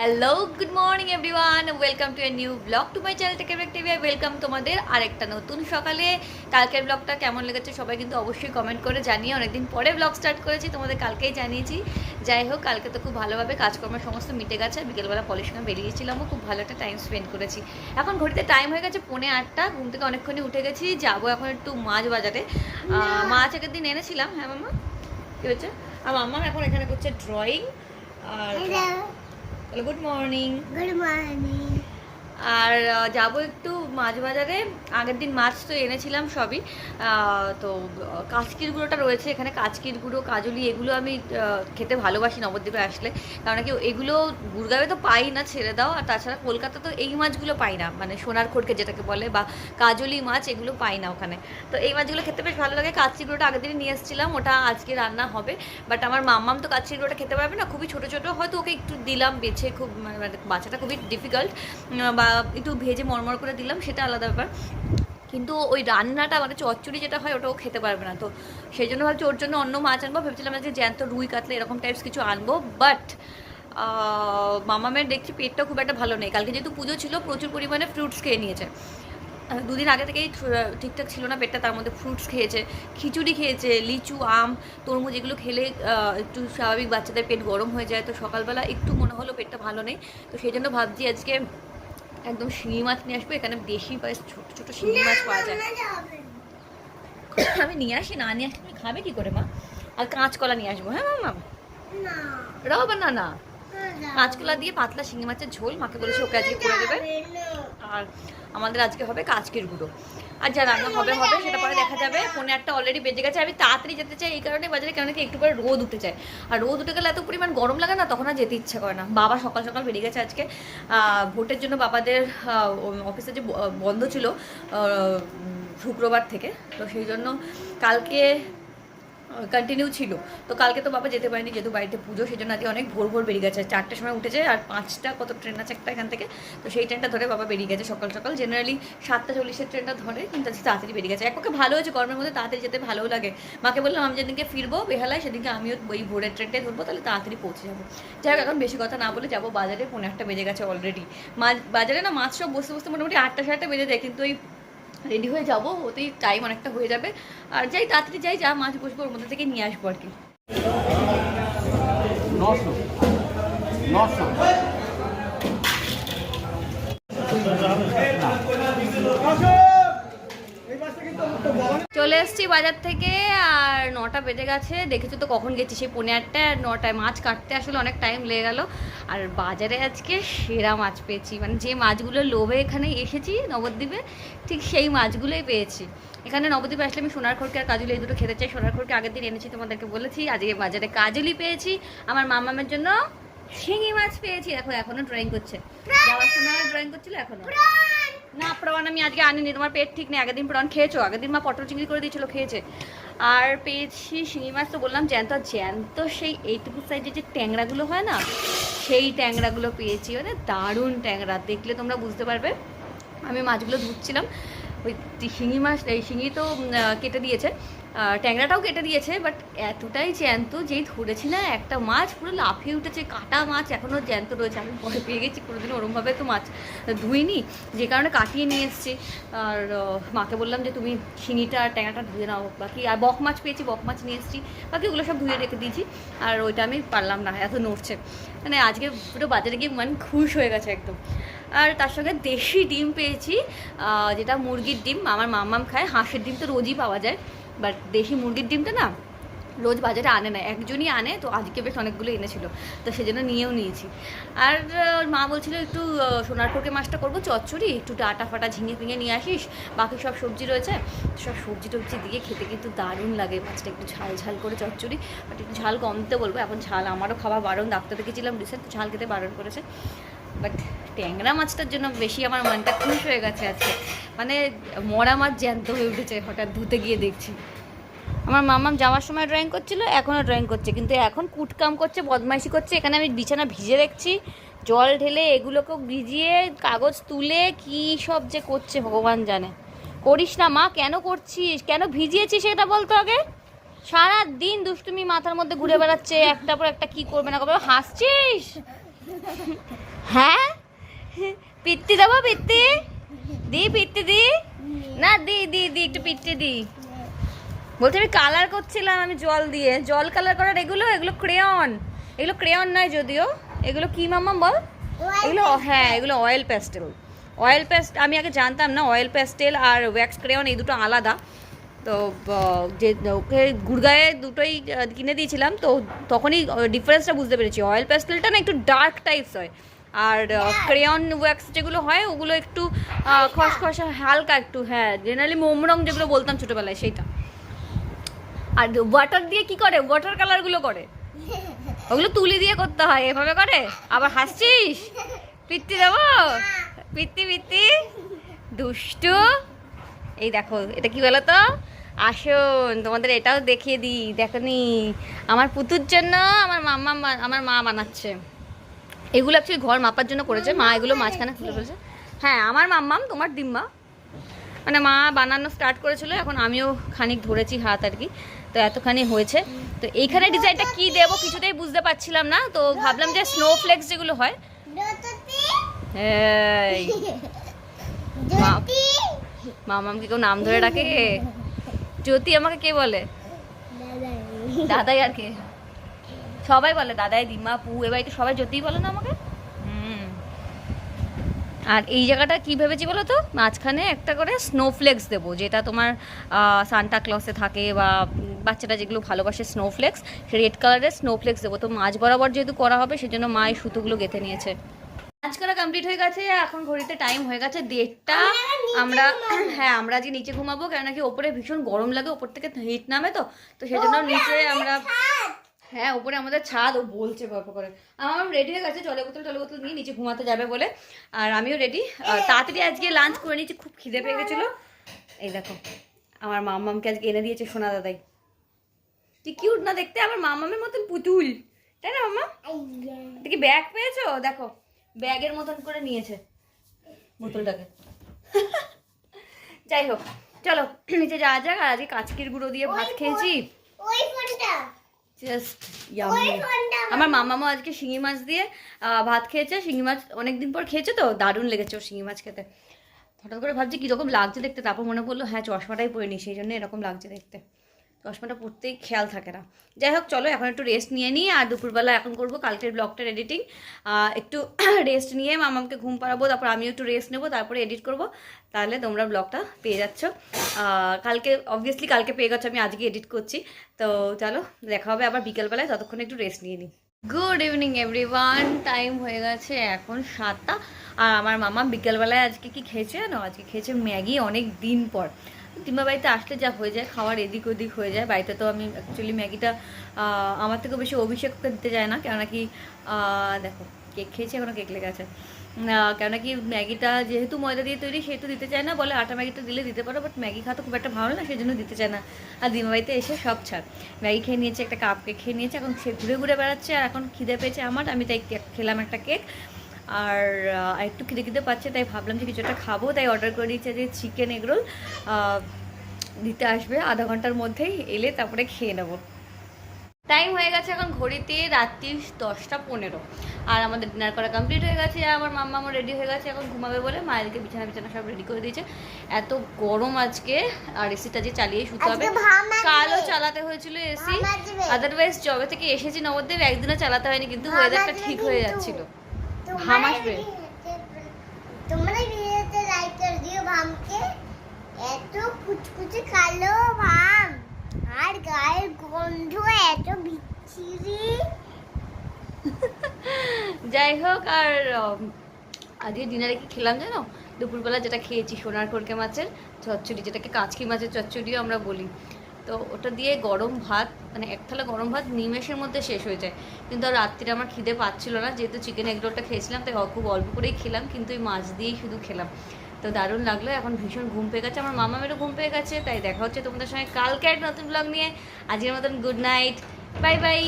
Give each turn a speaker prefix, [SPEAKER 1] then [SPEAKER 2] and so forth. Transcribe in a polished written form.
[SPEAKER 1] Hello good morning everyone, welcome to a new blog to my channel Tech Care TV. Welcome তোমাদের আরেকটা নতুন সকালে। কালকের ব্লগটা কেমন লেগেছে সবাই কিন্তু অবশ্যই কমেন্ট করে জানিয়ে। অনেকদিন পরে ব্লগ স্টার্ট করেছি, তোমাদের কালকেই জানিয়েছি। যাই হোক, কালকে তো খুব ভালোভাবে কাজকর্মের সমস্ত মিটে গেছে। বিকেলবেলা পলিশনে বেরিয়েছিলামও, খুব ভালো একটা টাইম স্পেন্ড করেছি। এখন ঘড়িতে টাইম হয়ে গেছে 8:45। ঘুম থেকে অনেকক্ষণই উঠে গেছি, যাবো এখন একটু মাছ বাজারে। মাছ আগের দিন এনেছিলাম। হ্যাঁ মামা, কী হচ্ছে? আর মামা এখন এখানে করছে ড্রয়িং। আর গুড মর্নিং।
[SPEAKER 2] Good morning.
[SPEAKER 1] আর যাবো একটু মাছ বাজারে। আগের দিন মাছ তো এনেছিলাম সবই। তো কাচকির গুঁড়োটা রয়েছে এখানে, কাচকির গুঁড়ো, কাজলি, এগুলো আমি খেতে ভালোবাসি নবদ্বীপে আসলে। কারণ কি এগুলো গুড়গাঁওয়ে তো পাই না, ছেড়ে দাও। আর তাছাড়া কলকাতা তো এই মাছগুলো পাই না, মানে সোনার খড়কে যেটাকে বলে, বা কাজলি মাছ, এগুলো পাই না ওখানে। তো এই মাছগুলো খেতে বেশ ভালো লাগে। কাচকির গুঁড়োটা আগের দিনে নিয়ে এসেছিলাম, ওটা আজকে রান্না হবে। বাট আমার মাম্মাম তো কাচকির গুঁড়োটা খেতে পারবে না, খুবই ছোটো ছোটো, হয়তো ওকে একটু দিলাম বেছে, খুব মানে বাচ্চাটা খুবই ডিফিকাল্ট, বা একটু ভেজে মরমর করে দিলাম, সেটা আলাদা ব্যাপার। কিন্তু ওই রান্নাটা মানে চচ্চড়ি যেটা হয় ওটাও খেতে পারবে না। তো সেই জন্য ভাবছি ওর জন্য অন্য মাছ আনবো। ভেবেছিলাম আজকে জ্যান্ত রুই কাতলা এরকম টাইপস কিছু আনবো। বাট মামামের দেখছি পেটটা খুব একটা ভালো নেই। কালকে যেহেতু পুজো ছিল, প্রচুর পরিমাণে ফ্রুটস খেয়ে নিয়েছে। দুদিন আগে থেকেই ঠিকঠাক ছিল না পেটটা, তার মধ্যে ফ্রুটস খেয়েছে, খিচুড়ি খেয়েছে, লিচু, আম, তরমুজ, এগুলো খেলে একটু স্বাভাবিক বাচ্চাদের পেট গরম হয়ে যায়। তো সকালবেলা একটু মনে হলো পেটটা ভালো নেই। তো সেই জন্য ভাবছি আজকে একদম শিঙি মাছ নিয়ে আসবো। এখানে দেশি বা ছোটো ছোটো শিঙি মাছ পাওয়া যায়। আমি নিয়ে আসি, না নিয়ে আসি তুমি খাবে কি করে মা? আর কাঁচকলা নিয়ে আসবো। হ্যাঁ মামা, রাও বানা না। কাঁচকলা দিয়ে পাতলা শিঙি মাছের ঝোল মাকে বলেছি ওকে আজকে করে দেবে। আর আমাদের আজকে হবে কাচকির গুঁড়ো। আর যা রান্না হবে হবে, সেটা পরে দেখা যাবে। 1:45 অলরেডি বেজে গেছে। আমি তাড়াতাড়ি যেতে চাই এই কারণে বাজারে, কারণ কি একটু পরে রোদ উঠে যায়। আর রোদ উঠে গেলে এত পরিমাণ গরম লাগে না, তখন আর যেতে ইচ্ছা করে না। বাবা সকাল সকাল বেরিয়ে গেছে আজকে ভোটের জন্য। বাবাদের অফিসে যে বন্ধ ছিল শুক্রবার থেকে, তো সেই জন্য কালকে কন্টিনিউ ছিল। তো কালকে তো বাবা যেতে পারেনি, যেহেতু বাড়িতে পুজো, সেই জন্য আজকে অনেক ভোর ভোর বেরিয়ে গেছে। 4টার সময় উঠেছে, আর 5টা কত ট্রেন আছে একটা এখান থেকে, তো সেই ট্রেনটা ধরে বাবা বেরিয়ে গেছে সকাল সকাল। জেনারেলি 7:40 ট্রেনটা ধরে, কিন্তু আজকে তাড়াতাড়ি বেরিয়ে গেছে। একপক্ষে ভালো হয়েছে, গরমের মধ্যে তাড়াতাড়ি যেতে ভালোও লাগে। মাকে বললাম আমি যেদিনকে ফিরবো বেহালায়, সেদিনকে আমিও ওই ভোরের ট্রেনটাই ধরবো, তাহলে তাড়াতাড়ি পৌঁছে যাবো। যাই হোক, এখন বেশি কথা না বলে যাবো বাজারে। 1:45 বেজে গেছে অলরেডি। বাজারে না মাছ সব বসতে বসতে মোটামুটি 8টা 7টা বেজে যায়, কিন্তু ওই রেডি হয়ে যাবো, ওতেই টাইম অনেকটা হয়ে যাবে। আর যাই তাড়াতাড়ি যাই, যা মাছ বসবো ওর মধ্যে থেকে নিয়ে আসবো আর কি।
[SPEAKER 3] 900 900
[SPEAKER 1] চলে এসেছি বাজার থেকে, আর 9টা বেজে গেছে। দেখেছো তো কখন গেছি, সেই 8:45 আর 9টায়। মাছ কাটতে আসলে অনেক টাইম লেগে গেল। আর বাজারে আজকে সেরা মাছ পেয়েছি, মানে যে মাছগুলো লোভে এখানে এসেছি নবদ্বীপে, ঠিক সেই মাছগুলোই পেয়েছি। এখানে নবদ্বীপে আসলে আমি সোনার খড়কে আর কাজলি এই দুটো খেতে চাই। সোনার খড়কে আগের দিন এনেছি, তোমাদেরকে বলেছি। আজকে বাজারে কাজলি পেয়েছি, আমার মামামের জন্য শিঙি মাছ পেয়েছি। দেখো এখনো ড্রয়িং করছে, যাওয়ার সময় ড্রয়িং করছিল এখনো। না প্রণ আমি আজকে আনিনি, তোমার পেট ঠিক নেই। আগের দিন প্রণ খেয়েছো, আগের দিন মা পটল চিংড়ি করে দিয়েছিল, খেয়েছে। আর পেয়েছি শিঙি মাছ, তো বললাম জ্যান্ত। জ্যান্ত সেই এইটুকু সাইজের যে ট্যাংরাগুলো হয় না, সেই ট্যাংরাগুলো পেয়েছি। মানে দারুণ ট্যাংরা, দেখলে তোমরা বুঝতে পারবে। আমি মাছগুলো ধুচ্ছিলাম, ওই শিঙি মাছ, এই শিঙি তো কেটে দিয়েছে, ট্যাংরাটাও কেটে দিয়েছে, বাট এতটাই জ্যান্ত, যেই ধরেছি না একটা মাছ পুরো লাফিয়ে উঠেছে। কাটা মাছ এখনও জ্যান্ত রয়েছে। আমি ভয় পেয়ে গেছি, কোনোদিন ওরমভাবে তো মাছ ধুইনি, যে কারণে কাটিয়ে নিয়ে এসেছি। আর মাকে বললাম যে তুমি শিঙিটা আর ট্যাংরাটা ধুয়ে নাও। বাকি আর বক মাছ পেয়েছি, বক মাছ নিয়ে এসেছি, বাকি ওগুলো সব ধুয়ে রেখে দিয়েছি। আর ওইটা আমি পারলাম না, এত নড়ছে। মানে আজকে পুরো বাজারে গিয়ে মন খুশ হয়ে গেছে একদম। আর তার সঙ্গে দেশি ডিম পেয়েছি, যেটা মুরগির ডিম। আমার মাম্মাম খায়, হাঁসের ডিম তো রোজই পাওয়া যায়, বাট দেশি মুরগির ডিমটা না রোজ বাজারে আনে না, একজনই আনে। তো আজকে বেশ অনেকগুলো এনেছিল, তো সেজন্য নিয়েও নিয়েছি। আর মা বলছিল একটু সোনার খড়কে মাছটা করবো চচ্চড়ি, একটু ডাটা ফাটা ঝিঙে ফিঙে নিয়ে আসিস, বাকি সব সবজি রয়েছে, সব সবজি টবজি দিয়ে খেতে কিন্তু দারুণ লাগে মাছটা। একটু ঝাল ঝাল করে চচ্চড়ি, বাট একটু ঝাল কম দিতে বলবো। এখন ঝাল আমারও খাওয়া বারণ, ডাক্তার দেখেছিলাম রিসেন্ট, ঝাল খেতে বারণ করেছে। বাট ট্যাংরা মাছটার জন্য বেশি আমার মনটা খুশ হয়ে গেছে আজকে। মানে মরা মাছ জ্যান্ত হয়ে উঠেছে হঠাৎ ধুতে গিয়ে দেখছি। আমার মামাম যাওয়ার সময় ড্রয়িং করছিল, এখনও ড্রয়িং করছে, কিন্তু এখন কুটকাম করছে, বদমাইশি করছে। এখানে আমি বিছানা ভিজে দেখছি, জল ঢেলে এগুলোকেও ভিজিয়ে কাগজ তুলে কি সব যে করছে ভগবান জানে। করিস না মা, কেন করছিস, কেন ভিজিয়েছিস সেটা বলতো আগে। সারা দিন দুষ্টুমি মাথার মধ্যে ঘুরে বেড়াচ্ছে, একটা পর একটা কি করবে না করবে। হাসছিস, হ্যাঁ পিত্তি দেবো, পিত্তি দি, পিত্তি দি না, দি দি দি একটু পিত্তি দি। বলছি আমি কালার করছিলাম আমি জল দিয়ে, জল কালার করার এগুলো, এগুলো ক্রেয়ন, এগুলো ক্রেয়ন নয় যদিও, এগুলো কি মাম্মা বল? এগুলো হ্যাঁ এগুলো অয়েল প্যাস্টেল। অয়েল প্যাস্টেল আমি আগে জানতাম না, অয়েল প্যাস্টেল আর ওয়্যাক্স ক্রেয়ন এই দুটো আলাদা। তো যে ওকে গুড়গায়ে দুটোই কিনে দিয়েছিলাম, তো তখনই ডিফারেন্সটা বুঝতে পেরেছি। অয়েল প্যাস্টেলটা না একটু ডার্ক টাইপস হয়, আর ক্রেয়ন ওয়্যাক্স যেগুলো হয় ওগুলো একটু খসখসা হালকা একটু, হ্যাঁ জেনারেলি মোম রং যেগুলো বলতাম ছোটোবেলায় সেইটা। আর ওয়াটার দিয়ে কি করে, ওয়াটার কালারগুলো করে, ওগুলো তুলি দিয়ে করতে হয়, এভাবে করে। আবার হাসছিস? পিত্তি দেবো, পিত্তি পিত্তি দুষ্টু। এই দেখো এটা কি বলো তো, আসুন তোমাদের এটাও দেখিয়ে দিই, দেখো নি আমার পুতুর জন্য আমার মা বানাচ্ছে এগুলো। অ্যাকচুয়ালি ঘর মাপার জন্য করেছে মা, এগুলো মাঝখানে খুলে ফেলেছে। হ্যাঁ আমার মাম্মাম তোমার ডিম্মা, মানে মা বানানো স্টার্ট করেছিল, এখন আমিও খানিক ধরেছি হাত আর কি, তো এতখানি হয়েছে। তো এইখানে ডিজাইনটা কি দেবো কিছুতেই বুঝতে পারছিলাম না, তো ভাবলাম যে স্নোফ্লেক্স যেগুলো হয়, মামামকে কেউ নাম ধরে ডাকে? জ্যোতি আমাকে কে বলে? দাদাই। আর কে? সবাই বলে দাদাই, দিমা, পু, এ বাড়িতে সবাই জ্যোতিই বলে না আমাকে। আর এই জায়গাটা কী ভেবেছি বলো তো, মাঝখানে একটা করে স্নোফ্লেক্স দেবো, যেটা তোমার সান্টা ক্লসে থাকে বা বাচ্চাটা যেগুলো ভালোবাসে স্নোফ্লেক্স, রেড কালারের স্নোফ্লেক্স দেবো। তো মাঝ বরাবর যেহেতু করা হবে সেজন্য মা এই সুতোগুলো গেঁথে নিয়েছে। কাজ করা কমপ্লিট হয়ে গেছে, এখন ঘড়িতে টাইম হয়ে গেছে 1:30। আমরা হ্যাঁ আমরা আজকে নিচে ঘুমাবো, কেন কি ওপরে ভীষণ গরম লাগে, ওপর থেকে হিট নামে, তো সেজন্য নিচে আমরা, হ্যাঁ উপরে আমাদের ছাদ, ও বলছে গল্প করে। আমার রেডি হয়ে গেছে, জলের বোতল নিয়ে নিচে ঘুমাতে যাবে বলে, আর আমিও রেডি। তাড়াতাড়ি আজকে লাঞ্চ করে নিয়েছি, খুব খিদে পেয়ে গেছিলো। এই দেখো আমার মাম্মামকে আজকে এনে দিয়েছে সোনা দাদাই। তুই কিউট না দেখতে, আমার মাম্মামের মতন পুতুল, তাই না মাম্মা? দেখি ব্যাগ পেয়েছো, দেখো ব্যাগের মতন করে নিয়েছে বোতলটাকে। যাই হোক চলো নিচে যাওয়া যাক। আর আজকে কাচকির গুঁড়ো দিয়ে ভাত খেয়েছি, জাস্ট ইয়াম্মি। আমার মামামা আজকে শিঙি মাছ দিয়ে ভাত খেয়েছে, শিঙি মাছ অনেকদিন পর খেয়েছে, তো দারুণ লেগেছে ওর শিঙি মাছ খেতে। হঠাৎ করে ভাবছি কীরকম লাগছে দেখতে, তারপর মনে পড়লো হ্যাঁ চশমাটাই পরে নি, সেই জন্য এরকম লাগছে দেখতে, চশমাটা পরতেই খেয়াল থাকে না। যাই হোক চলো এখন একটু রেস্ট নিয়ে নিই, আর দুপুরবেলা এখন করবো কালকের ব্লগটার এডিটিং। একটু রেস্ট নিয়ে মামামকে ঘুম পাড়াবো, তারপর আমিও একটু রেস্ট নেবো, তারপরে এডিট করব, তাহলে তোমরা ব্লগটা পেয়ে যাচ্ছ কালকে। অবভিয়াসলি কালকে পেয়ে গেছো, আমি আজকে এডিট করছি। তো চলো দেখা হবে আবার বিকেলবেলায়, ততক্ষণ একটু রেস্ট নিয়ে নিই। গুড ইভিনিং এভরিওয়ান, টাইম হয়ে গেছে এখন 7টা। আর আমার মামা বিকেলবেলায় আজকে কি খেয়েছে জানো? আজকে খেয়েছে ম্যাগি, অনেক দিন পর। তিমা বাড়িতে আসলে যা হয়ে যায়, খাওয়ার এদিক ওদিক হয়ে যায়। বাড়িতে তো আমি অ্যাকচুয়ালি ম্যাগিটা আমার থেকেও বেশি অভিষেককে দিতে চায় না, কেননা কি দেখো কেক খেয়েছি, এখনও কেক লেগে আছে। কেননা কি ম্যাগিটা যেহেতু ময়দা দিয়ে তৈরি, সেহেতু দিতে চায় না, বলে আটা ম্যাগিটা দিলে দিতে পারো, বাট ম্যাগি খাওয়া তো খুব একটা ভালো না, সেই জন্য দিতে চায় না। আর দিমা বাড়িতে এসে সব ছাড়, ম্যাগি খেয়ে নিয়েছে, একটা কাপ কেক খেয়ে নিয়েছে, এখন সে ঘুরে ঘুরে বেড়াচ্ছে। আর এখন খিদে পেয়েছে আমার, আমি তাই খেলাম একটা কেক। আর একটু খিদে পাচ্ছে, তাই ভাবলাম যে কিছু একটা খাবো, তাই অর্ডার করে দিয়েছে যে চিকেন এগরোল দিতে আসবে আধা ঘন্টার মধ্যেই, এলে তারপরে খেয়ে নেবো। টাইম হয়ে গেছে এখন ঘড়িতে রাত্রি 10:15, আর আমাদের ডিনার করা কমপ্লিট হয়ে গেছে। আমার মাম্মামও রেডি হয়ে গেছে এখন ঘুমাবে বলে, মায়েরকে বিছানা সব রেডি করে দিয়েছে। এত গরম আজকে, আর এসিটা যে চালিয়েই শুতে হবে। কালও চালাতে হয়েছিল এসি, আদারওয়াইজ জবে থেকে এসেছি নবদ্বীপ একদিনও চালাতে হয়নি, কিন্তু ওয়েদারটা ঠিক হয়ে যাচ্ছিল। ঘাম আসবে,
[SPEAKER 2] তোমরা ভিডিওতে লাইক করে দিও ভামকে, এত কুচকুচে কালো ভাম, আর গায়ের গন্ধ এত বিচ্ছিরি।
[SPEAKER 1] যাই হোক, আর আজকে ডিনারে কি খেলাম জানো? দুপুরবেলা যেটা খেয়েছি সোনার খড়কে মাছের চচ্চড়ি, যেটাকে কাচকি মাছের চচ্চড়িও আমরা বলি। তো ওটা দিয়ে গরম ভাত, মানে এক থালা গরম ভাত নিমেষের মধ্যে শেষ হয়ে যায়। কিন্তু আর রাত্রিরে আমার খিদে পাচ্ছিল না, যেহেতু চিকেন এগরোলটা খেয়েছিলাম, তাই খুব অল্প করেই খেলাম, কিন্তু এই মাছ দিয়েই শুধু খেলাম। তো দারুণ লাগলো। এখন ভীষণ ঘুম পেয়ে গেছে, আমার মামামেরও ঘুম পেয়ে গেছে। তাই দেখা হচ্ছে তোমাদের সঙ্গে কালকে এক নতুন ব্লগ নিয়ে। আজকের মতন গুড নাইট, বাই বাই।